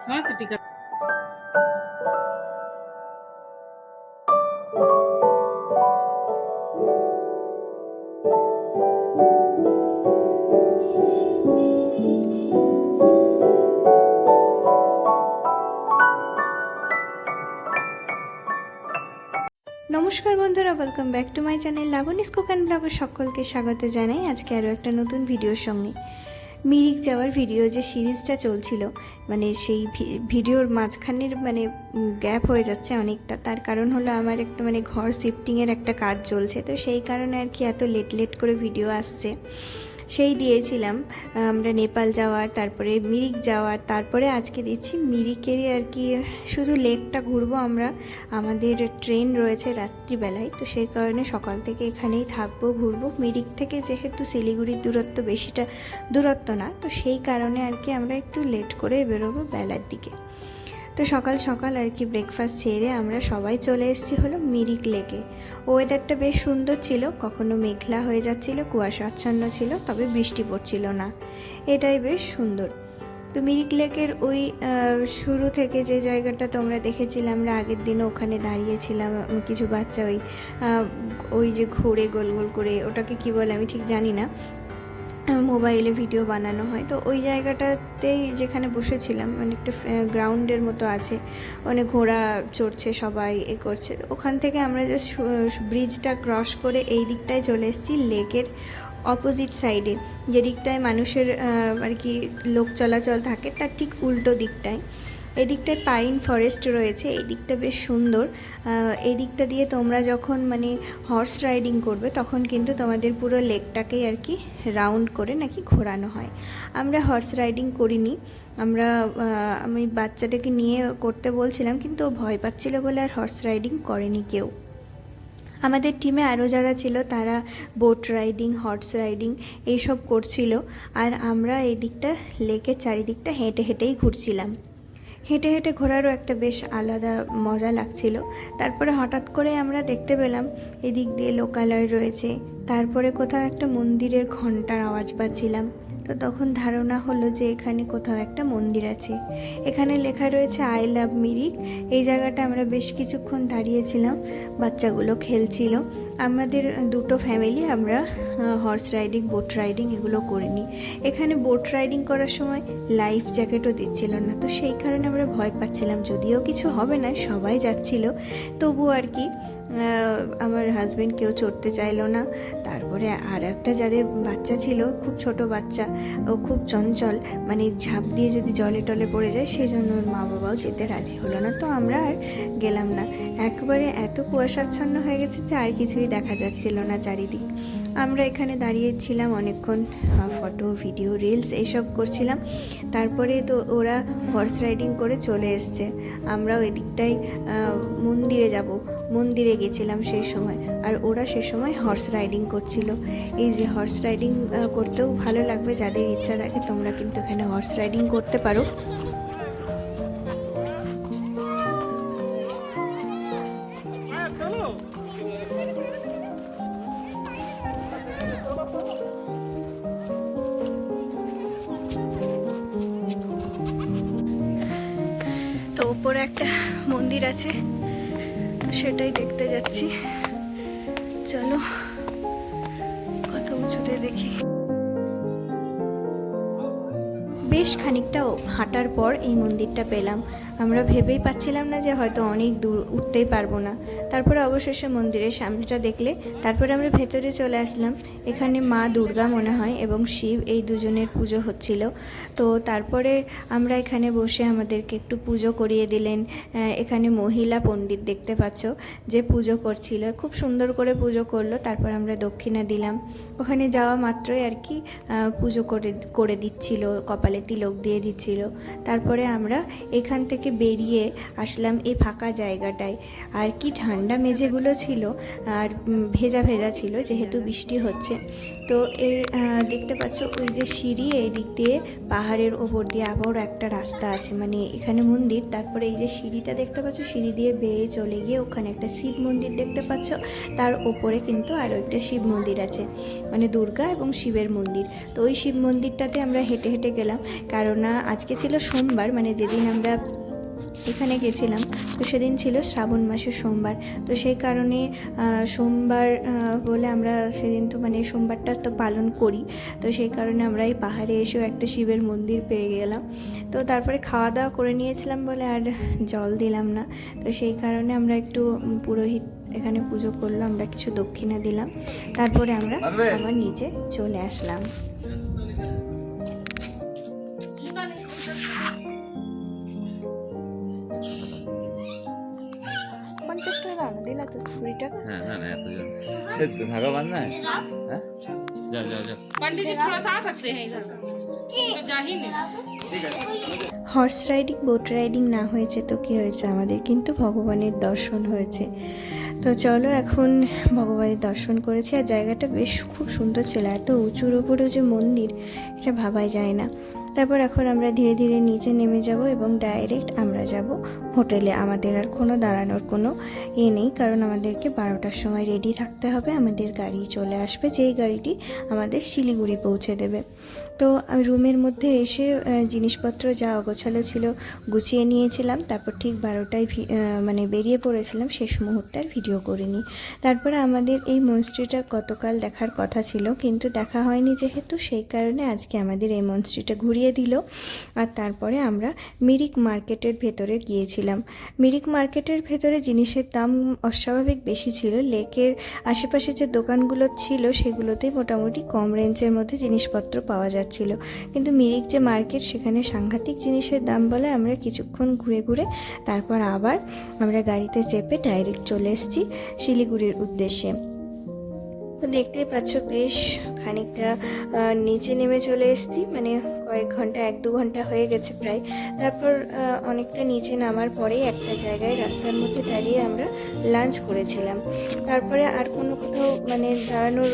हाँ सिटी का। নমস্কার বন্ধুরা, welcome back to my channel Labani's cook and ব্লগে সকলকে স্বাগত জানাই আজকে আরও একটা নতুন ভিডিওর সঙ্গে। মিরিক যাওয়ার ভিডিও যে সিরিজটা চলছিল, মানে সেই ভিডিওর মাঝখানের গ্যাপ হয়ে যাচ্ছে অনেকটা। তার কারণ হলো আমার একটা ঘর শিফটিংয়ের একটা কাজ চলছে, তো সেই কারণে আর কি এত লেট লেট করে ভিডিও আসছে। সেই দিয়েছিলাম আমরা নেপাল যাওয়ার, তারপরে মিরিক যাওয়ার, তারপরে আজকে দিচ্ছি মিরিকেরই আর কি শুধু লেকটা ঘুরবো আমরা। আমাদের ট্রেন রয়েছে রাত্রিবেলায়, তো সেই কারণে সকাল থেকে এখানেই থাকবো, ঘুরবো। মিরিক থেকে যেহেতু শিলিগুড়ির দূরত্ব বেশিটা দূরত্ব না, তো সেই কারণে আর কি আমরা একটু লেট করে বেরোবো বেলার দিকে। তো সকাল সকাল আর কি ব্রেকফাস্ট ছেড়ে আমরা সবাই চলে এসেছি হলো মিরিক লেকে। ওয়েদারটা বেশ সুন্দর ছিল, কখনো মেঘলা হয়ে যাচ্ছিল, কুয়াশাচ্ছন্ন ছিল, তবে বৃষ্টি পড়ছিল না, এটাই বেশ সুন্দর। তো মিরিক লেকের ওই শুরু থেকে যে জায়গাটা তোমরা দেখেছিলে, আমরা আগের দিনও ওখানে দাঁড়িয়েছিলাম। কিছু বাচ্চা ওই যে ঘুরে গোল গোল করে, ওটাকে কি বলে আমি ঠিক জানি না, মোবাইলে ভিডিও বানানো হয়, তো ওই জায়গাটাতেই যেখানে বসেছিলাম একটা গ্রাউন্ডের মতো আছে, ঘোড়া চড়ছে, সবাই করছে। ওখান থেকে আমরা জাস্ট ব্রিজটা ক্রস করে এই দিকটায় চলে এসেছি লেকের অপোজিট সাইডে, যে দিকটায় মানুষের আর কি লোক চলাচল থাকে তার ঠিক উল্টো দিকটায়। এই দিকটায় পাইন ফরেস্ট রয়েছে, এই দিকটা বেশ সুন্দর। এই দিকটা দিয়ে তোমরা যখন হর্স রাইডিং করবে তখন কিন্তু তোমাদের পুরো লেকটাকেই আর কি রাউন্ড করে নাকি ঘোরানো হয়। আমরা হর্স রাইডিং করিনি, আমি বাচ্চাটাকে নিয়ে করতে বলছিলাম, কিন্তু ও ভয় পাচ্ছিল বলে আর হর্স রাইডিং করেনি কেউ। আমাদের টিমে আরও যারা ছিল তারা বোট রাইডিং, হর্স রাইডিং এইসব করছিল, আর আমরা এই দিকটা লেকের চারিদিকটা হেঁটে হেঁটেই ঘুরছিলাম। হেঁটে হেঁটে ঘোরারও একটা বেশ আলাদা মজা লাগছিল। তারপরে হঠাৎ করে আমরা দেখতে পেলাম এদিক দিয়ে লোকালয় রয়েছে, তারপরে কোথাও একটা মন্দিরের ঘণ্টার আওয়াজ পাচ্ছিলাম। তো তখন ধারণা হলো যে এখানে কোথাও একটা মন্দির আছে। এখানে লেখা রয়েছে আই লাভ মিরিক। এই জায়গাটা আমরা বেশ কিছুক্ষণ দাঁড়িয়েছিলাম, বাচ্চাগুলো খেলছিল। আমাদের দুটো ফ্যামিলি, আমরা হর্স রাইডিং, বোট রাইডিং এগুলো করিনি। এখানে বোট রাইডিং করার সময় লাইফ জ্যাকেটও দিচ্ছিল না, তো সেই কারণে আমরা ভয় পাচ্ছিলাম, যদিও কিছু হবে না, সবাই যাচ্ছিল, তবু আর কি আমার হাজব্যান্ড কেউ চড়তে চাইলো না। তারপরে আর একটা যাদের বাচ্চা ছিল, খুব ছোট বাচ্চা, ও খুব চঞ্চল, ঝাঁপ দিয়ে যদি জলে টলে পড়ে যায়, সেই জন্য ওর মা বাবাও যেতে রাজি হলো না, তো আমরা আর গেলাম না। একবারে এত কুয়াশাচ্ছন্ন হয়ে গেছে যে আর কিছুই দেখা যাচ্ছিল না চারিদিক। আমরা এখানে দাঁড়িয়েছিলাম অনেকক্ষণ, ফটো, ভিডিও, রিলস এইসব করছিলাম। তারপরে তো ওরা হর্স রাইডিং করে চলে এসছে। আমরাও এদিকটাই মন্দিরে যাব, মন্দিরে গেছিলাম সেই সময়, আর ওরা সে সময় হর্স রাইডিং করছিল। এই যে হর্স রাইডিং করতেও ভালো লাগবে, যাদের ইচ্ছা থাকে তোমরা কিন্তু এখানে হর্স রাইডিং করতে পারো। তো ওপরে একটা মন্দির আছে, সেটাই দেখতে যাচ্ছি। চলো কত উঁচুতে দেখি। বেশ খানিকটা হাঁটার পর এই মন্দিরটা পেলাম। আমরা ভেবেই পাচ্ছিলাম না যে হয়তো অনেক দূর উঠতেই পারবো না। তারপরে অবশেষে মন্দিরের সামনেটা দেখলে তারপরে আমরা ভেতরে চলে আসলাম। এখানে মা দুর্গা মনে হয় এবং শিব, এই দুজনের পুজো হচ্ছিল। তো তারপরে আমরা এখানে বসে আমাদেরকে একটু পুজো করিয়ে দিলেন। এখানে মহিলা পণ্ডিত দেখতে পাচ্ছ যে পুজো করছিল, খুব সুন্দর করে পুজো করলো। তারপর আমরা দক্ষিণা দিলাম। ওখানে যাওয়া মাত্রই আর কি পুজো করে দিচ্ছিল, কপালে তিলক দিয়ে দিচ্ছিল। তারপরে আমরা এখান থেকে বেরিয়ে আসলাম এই ফাঁকা জায়গাটায়। আর কি ঠান্ডা মেঝেগুলো ছিল, আর ভেজা ভেজা ছিল যেহেতু বৃষ্টি হচ্ছে। তো এর দেখতে পাচ্ছ ওই যে সিঁড়ি, এই দিক দিয়ে পাহাড়ের ওপর দিয়ে আবার একটা রাস্তা আছে, মানে এখানে মন্দির, তারপরে এই যে সিঁড়িটা দেখতে পাচ্ছ, সিঁড়ি দিয়ে বেয়ে চলে গিয়ে ওখানে একটা শিব মন্দির দেখতে পাচ্ছ, তার ওপরে কিন্তু আরও একটা শিব মন্দির আছে, মানে দুর্গা এবং শিবের মন্দির। তো ওই শিব মন্দিরটাতে আমরা হেঁটে হেঁটে গেলাম, কারণ আজকে ছিল সোমবার, মানে যেদিন আমরা এখানে গেছিলাম, তো সেদিন ছিল শ্রাবণ মাসের সোমবার। তো সেই কারণে সোমবার বলে আমরা সেদিন তো মানে সোমবারটা তো পালন করি, তো সেই কারণে আমরা এই পাহাড়ে এসেও একটা শিবের মন্দির পেয়ে গেলাম। তো তারপরে খাওয়া দাওয়া করে নিয়েছিলাম বলে আর জল দিলাম না, তো সেই কারণে আমরা একটু পুরোহিত এখানে পুজো করলো, আমরা কিছু দক্ষিণা দিলাম, তারপরে আমরা আবার নিচে চলে আসলাম। 50 টাকা দিলা তো 20 টাকা। হ্যাঁ না না এত धागा बांधना है हाँ? जाओ जाओ जाओ पंडित जी थोड़ा सा आ सकते हैं इधर तो जा ही नहीं ठीक है হর্স রাইডিং, বোট রাইডিং না হয়েছে তো কী হয়েছে, আমাদের কিন্তু ভগবানের দর্শন হয়েছে। তো চলো এখন ভগবানের দর্শন করেছি, আর জায়গাটা বেশ খুব সুন্দর ছিল, এত উঁচুর উপরে যে মন্দির এটা ভাবাই যায় না। তারপর এখন আমরা ধীরে ধীরে নিচে নেমে যাব এবং ডাইরেক্ট আমরা যাব হোটেলে। আমাদের আর কোনো দাঁড়ানোর কোনো নেই, কারণ আমাদেরকে 12টার সময় রেডি থাকতে হবে, আমাদের গাড়ি চলে আসবে, যেই গাড়িটি আমাদের শিলিগুড়ি পৌঁছে দেবে। তো রুমের মধ্যে এসে জিনিসপত্র যা অগোছালো ছিল গুছিয়ে নিয়েছিলাম, তারপর ঠিক 12টায় মানে বেরিয়ে পড়েছিলাম, শেষ মুহূর্তের ভিডিও করিনি। তারপরে আমাদের এই মনস্ট্রিটা গতকাল দেখার কথা ছিল, কিন্তু দেখা হয়নি যেহেতু, সেই কারণে আজকে আমাদের এই মনস্ট্রিটা ঘুরিয়ে দিল। আর তারপরে আমরা মিরিক মার্কেটের ভেতরে গিয়েছিলাম। মিরিক মার্কেটের ভেতরে জিনিসের দাম অস্বাভাবিক বেশি ছিল, লেকের আশেপাশে যে দোকানগুলো ছিল সেগুলোতেই মোটামুটি কম রেঞ্জের মধ্যে জিনিসপত্র পাওয়া যাচ্ছিল, কিন্তু মিরিক যে মার্কেট সেখানে সাংঘাতিক জিনিসের দাম বলে আমরা কিছুক্ষণ ঘুরে ঘুরে তারপর আবার আমরা গাড়িতে চেপে ডাইরেক্ট চলে এসেছি শিলিগুড়ির উদ্দেশ্যে। তো দেখতেই পাচ্ছ বেশ খানিকটা নিচে নেমে চলে এসেছি, মানে কয়েক ঘন্টা 1-2 ঘন্টা হয়ে গেছে প্রায়। তারপর অনেকটা নিচে নামার পরেই একটা জায়গায় রাস্তার মধ্যে দাঁড়িয়ে আমরা লাঞ্চ করেছিলাম। তারপরে আর কোনো কোথাও মানে দাঁড়ানোর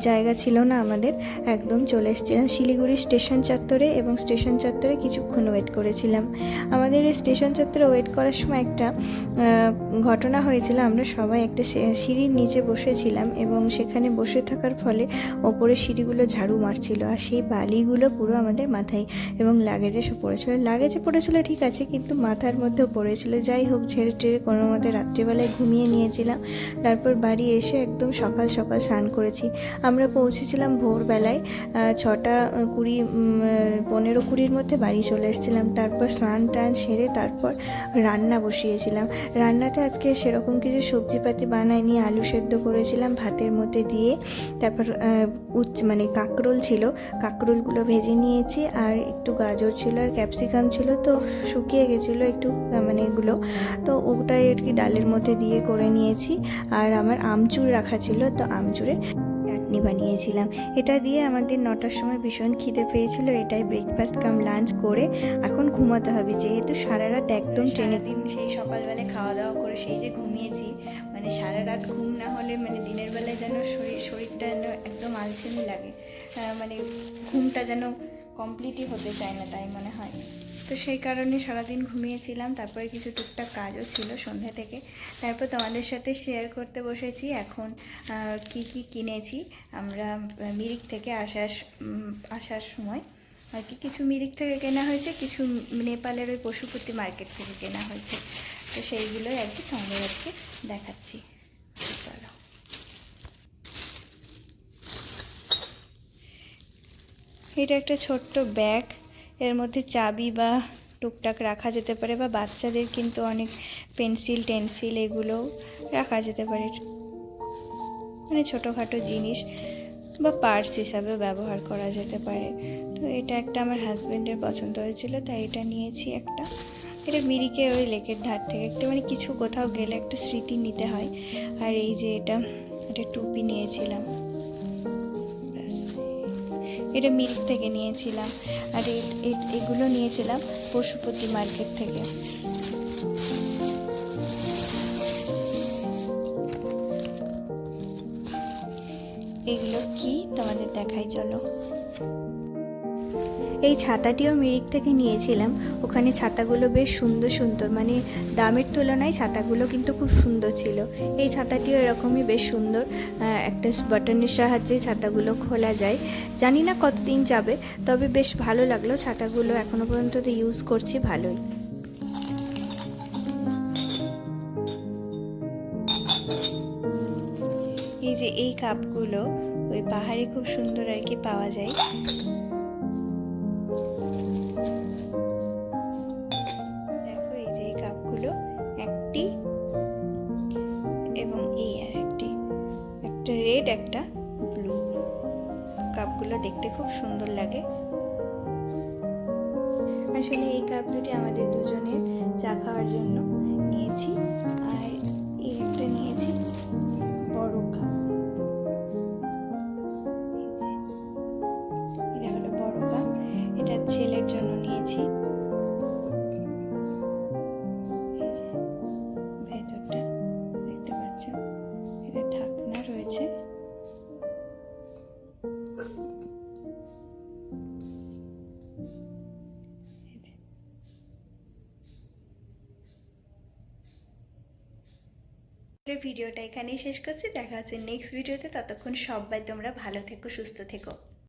জায়গা ছিল না আমাদের, একদম চলে এসেছিলাম শিলিগুড়ি স্টেশন চত্বরে, এবং স্টেশন চত্বরে কিছুক্ষণ ওয়েট করেছিলাম। আমাদের এই স্টেশন চত্বরে ওয়েট করার সময় একটা ঘটনা হয়েছিল, আমরা সবাই একটা সিঁড়ির নিচে বসেছিলাম এবং সেখানে বসে থাকার ফলে ওপরে সিঁড়িগুলো ঝাড়ু মারছিল, আর সেই বালিগুলো পুরো আমাদের মাথায় এবং লাগেজে সব পড়েছিল। লাগেজে পড়েছিল ঠিক আছে, কিন্তু মাথার মধ্যেও পড়েছিল। যাই হোক, ঝেড়ে টেড়ে কোনো মতে রাত্রিবেলায় ঘুমিয়ে নিয়েছিলাম। তারপর বাড়ি এসে একদম সকাল সকাল স্নান করেছি। আমরা পৌঁছেছিলাম ভোরবেলায় 6:20, 15-20 মধ্যে বাড়ি চলে এসেছিলাম। তারপর স্নান টান সেরে তারপর রান্না বসিয়েছিলাম। রান্নাতে আজকে সেরকম কিছু সবজিপাতি বানাইনি, আলু সেদ্ধ করেছিলাম ভাতের মধ্যে দিয়ে। তারপর মানে কাঁকরোল ছিল, কাঁকরোলগুলো ভেজে নিয়েছি, আর একটু গাজর ছিল আর ক্যাপসিকাম ছিল, তো শুকিয়ে গেছিলো একটু মানে এগুলো, তো ওটাই আর কি ডালের মধ্যে দিয়ে করে নিয়েছি। আর আমার আমচুর রাখা ছিল, তো আমচুরের চাটনি বানিয়েছিলাম। এটা দিয়ে আমাদের 9টার সময় ভীষণ খিদে পেয়েছিল, এটাই ব্রেকফাস্ট কাম লাঞ্চ করে এখন ঘুমাতে হবে, যেহেতু সারা রাত একদম ট্রেনে দিন সেই সকালবেলায় খাওয়া দাওয়া করে সেই যে ঘুমিয়েছি, মানে সারা রাত ঘুম না হলে মানে দিনের বেলায় যেন শরীরটা যেন একদম আলসেমি লাগে, মানে ঘুমটা যেন কমপ্লিটই হতে চায় না, তাই মনে হয়। তো সেই কারণে সারাদিন ঘুমিয়েছিলাম। তারপরে কিছু টুকটাক কাজও ছিল সন্ধ্যা থেকে। তারপর তোমাদের সাথে শেয়ার করতে বসেছি এখন কি কি কিনেছি আমরা মিরিক থেকে আসার সময়। আর কি কিছু মিরিক থেকে কেনা হয়েছে, কিছু নেপালের ওই পশুপতি মার্কেট থেকে কেনা হয়েছে, তো সেইগুলোই আর কি তোমাদের আজকে দেখাচ্ছি। চলো, এটা একটা ছোট্ট ব্যাগ, এর মধ্যে চাবি বা টুকটাক রাখা যেতে পারে, বা বাচ্চাদের কিন্তু অনেক পেন্সিল টেন্সিল এগুলোও রাখা যেতে পারে, মানে ছোটোখাটো জিনিস বা পার্স হিসাবে ব্যবহার করা যেতে পারে। তো এটা একটা আমার হাজব্যান্ডের পছন্দ হয়েছিল, তাই এটা নিয়েছি একটা। এটা মিরিকে ওই লেকের ধার থেকে একটা, মানে কিছু কোথাও গেলে একটা স্মৃতি নিতে হয়। আর এই যে এটা টুপি নিয়েছিলাম, এটা মিরিক থেকে নিয়েছিলাম। আর এগুলো নিয়েছিলাম পশুপতি মার্কেট থেকে। এগুলো কি তোমাদের দেখাই চলো। এই ছাতাটিও মিরিক থেকে নিয়েছিলাম। ওখানে ছাতাগুলো বেশ সুন্দর সুন্দর, মানে দামের তুলনায় ছাতাগুলো কিন্তু খুব সুন্দর ছিল। এই ছাতাটিও এরকমই বেশ সুন্দর, একটা বাটনের সাহায্যে ছাতাগুলো খোলা যায়। জানি না কতদিন যাবে, তবে বেশ ভালো লাগলো ছাতাগুলো, এখনও পর্যন্ত তো ইউজ করছি ভালোই। এই যে এই কাপগুলো ওই পাহাড়ে খুব সুন্দর আর কি পাওয়া যায়। দেখো এই যে এই কাপগুলো, একটি এবং এই আর একটি, একটা রেড একটা ব্লু। কাপগুলো দেখতে খুব সুন্দর লাগে। আসলে এই কাপ দুটি আমাদের দুজনের চা খাওয়ার জন্য নিয়েছি। আর এই একটা নিয়েছি বড় কাপ, এটা হলো বড় কাপ, এটা ছেলের জন্য নিয়েছি। এই যে ভেতরটা দেখতে পাচ্ছ, এটা ঢাকনা রয়েছে। ভিডিওটা এখানেই শেষ করছি, দেখা হচ্ছে নেক্সট ভিডিওতে। ততক্ষণ সবাই তোমরা ভালো থেকো, সুস্থ থেকো।